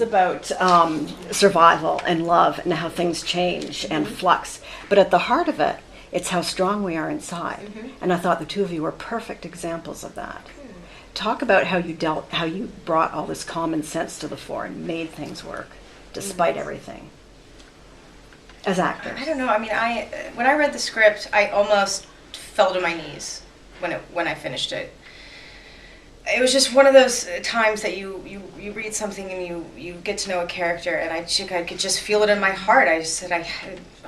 about survival and love and how things change and flux. But at the heart of it, it's how strong we are inside. And I thought the two of you were perfect examples of that. Talk about how you brought all this common sense to the fore and made things work despite everything as actors. I don't know. I mean, when I read the script, I almost fell to my knees when I finished it. It was just one of those times that you read something and you get to know a character, and I could just feel it in my heart. I just said, I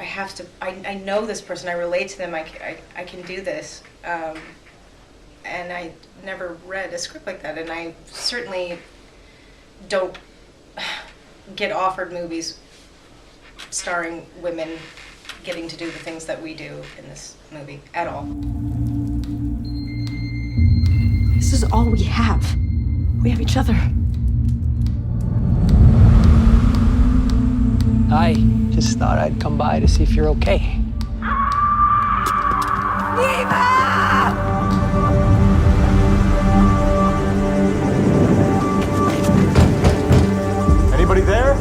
have to. I know this person. I relate to them. I can do this. And I never read a script like that, and I certainly don't get offered movies starring women getting to do the things that we do in this movie at all. This is all we have. We have each other. I just thought I'd come by to see if you're okay. Anybody there?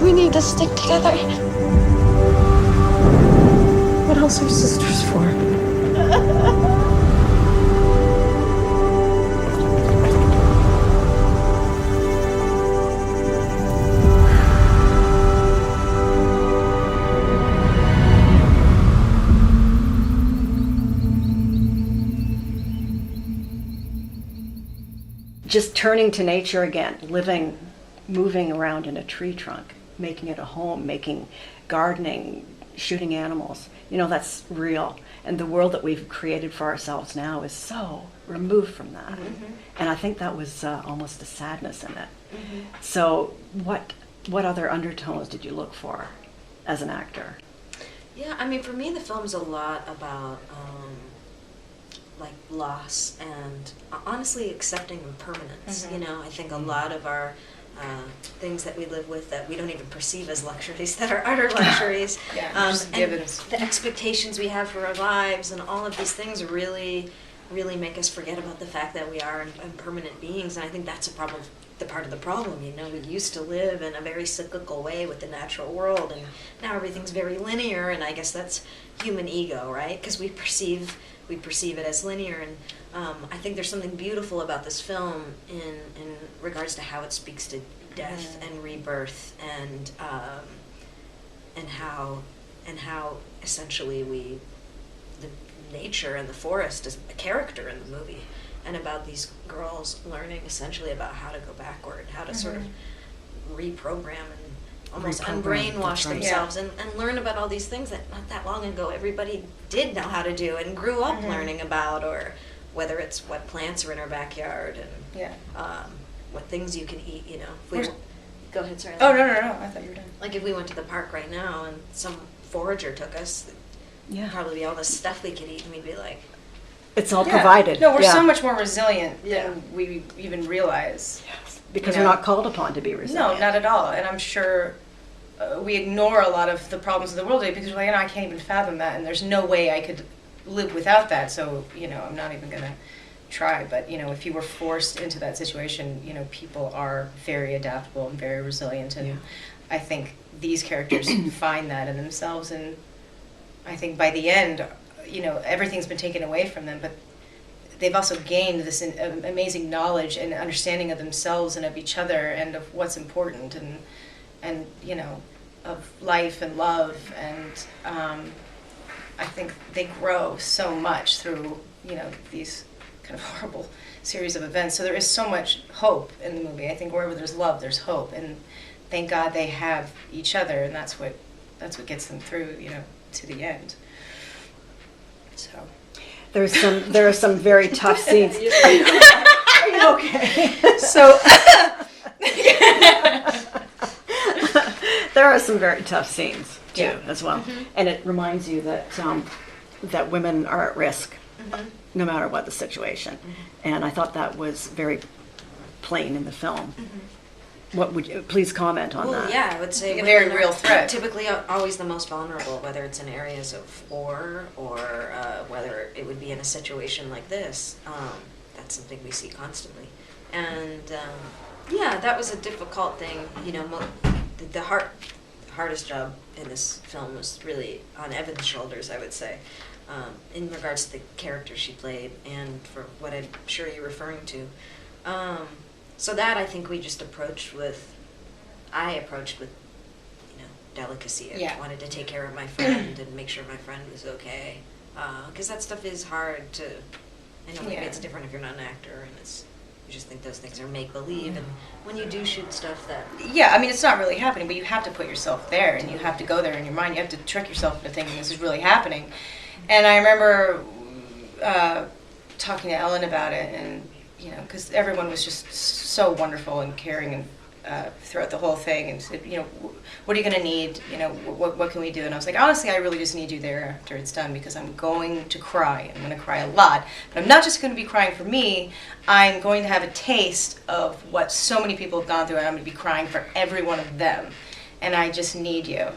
We need to stick together. What else are sisters for? Just turning to nature again, living, moving around in a tree trunk, making it a home, making gardening, shooting animals. You know, that's real. And the world that we've created for ourselves now is so removed from that. And I think that was almost a sadness in it. So what other undertones did you look for as an actor? Yeah, I mean, for me, the film's a lot about like loss and honestly accepting impermanence. You know, I think a lot of our things that we live with that we don't even perceive as luxuries, that are utter luxuries, just and givens. the expectations we have for our lives and all of these things really make us forget about the fact that we are impermanent beings. And I think that's the part of the problem. You know, we used to live in a very cyclical way with the natural world, and now everything's very linear, and I guess that's human ego, right? Because we perceive it as linear, and I think there's something beautiful about this film in regards to how it speaks to death and rebirth, and how essentially the nature and the forest is a character in the movie, and about these girls learning essentially about how to go backward, how to sort of reprogram and almost unbrainwash themselves, and learn about all these things that not that long ago everybody did know how to do and grew up learning about, or whether it's what plants are in our backyard and what things you can eat, you know. Go ahead, sorry. Oh, no, I thought you were done. Like if we went to the park right now and some forager took us, probably be all this stuff we could eat, and we'd be like... It's all provided. No, we're so much more resilient than we even realize. Yes, because we're not called upon to be resilient. No, not at all. And I'm sure we ignore a lot of the problems of the world today because we're like, I can't even fathom that, and there's no way I could live without that, so, you know, I'm not even going to try. But, you know, if you were forced into that situation, you know, people are very adaptable and very resilient, and I think these characters find that in themselves, and I think by the end, you know, everything's been taken away from them, but they've also gained this amazing knowledge and understanding of themselves and of each other and of what's important, and you know, of life and love, and I think they grow so much through, you know, these kind of horrible series of events. So there is so much hope in the movie. I think wherever there's love, there's hope, and thank God they have each other, and that's what gets them through, you know, to the end. So There are some very tough scenes. Are you okay? So there are some very tough scenes too, as well, and it reminds you that that women are at risk, no matter what the situation. And I thought that was very plain in the film. What would you please comment on that? Yeah, I would say a very women real are threat. Typically, always the most vulnerable, whether it's in areas of war or whether it would be in a situation like this. That's something we see constantly, and Yeah, that was a difficult thing. You know, the hardest job in this film was really on Evan's shoulders, I would say, in regards to the character she played and for what I'm sure you're referring to. So that I think we just I approached with, you know, delicacy. I wanted to take care of my friend and make sure my friend was okay. Because that stuff is hard to, I know maybe it's different if you're not an actor and you just think those things are make-believe, and when you do shoot stuff that... Yeah, I mean, it's not really happening, but you have to put yourself there, and you have to go there in your mind. You have to trick yourself into thinking this is really happening. And I remember talking to Ellen about it, and, you know, because everyone was just so wonderful and caring and throughout the whole thing, and said, you know, what are you going to need? You know, what can we do? And I was like, honestly, I really just need you there after it's done, because I'm going to cry. I'm going to cry a lot. But I'm not just going to be crying for me. I'm going to have a taste of what so many people have gone through, and I'm going to be crying for every one of them. And I just need you.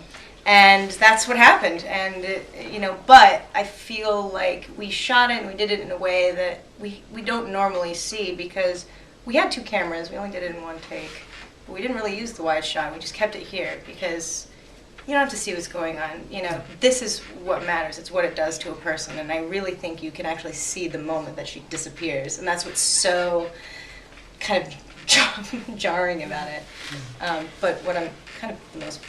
And that's what happened. And, you know, but I feel like we shot it and we did it in a way that we don't normally see, because we had 2 cameras. We only did it in 1 take. But we didn't really use the wide shot. We just kept it here because you don't have to see what's going on. You know, this is what matters. It's what it does to a person. And I really think you can actually see the moment that she disappears. And that's what's so kind of jarring about it. But what I'm kind of the most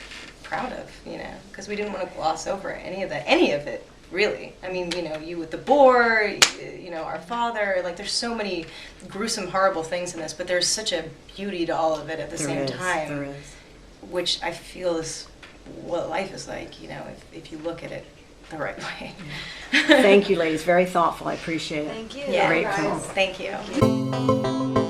proud of, you know, because we didn't want to gloss over any of it, really. I mean, you know, you with the boar, you know, our father, like there's so many gruesome, horrible things in this, but there's such a beauty to all of it at the same time. There is. Which I feel is what life is like, you know, if you look at it the right way. Thank you, ladies. Very thoughtful. I appreciate it. Thank you. Yeah, Great film. thank you.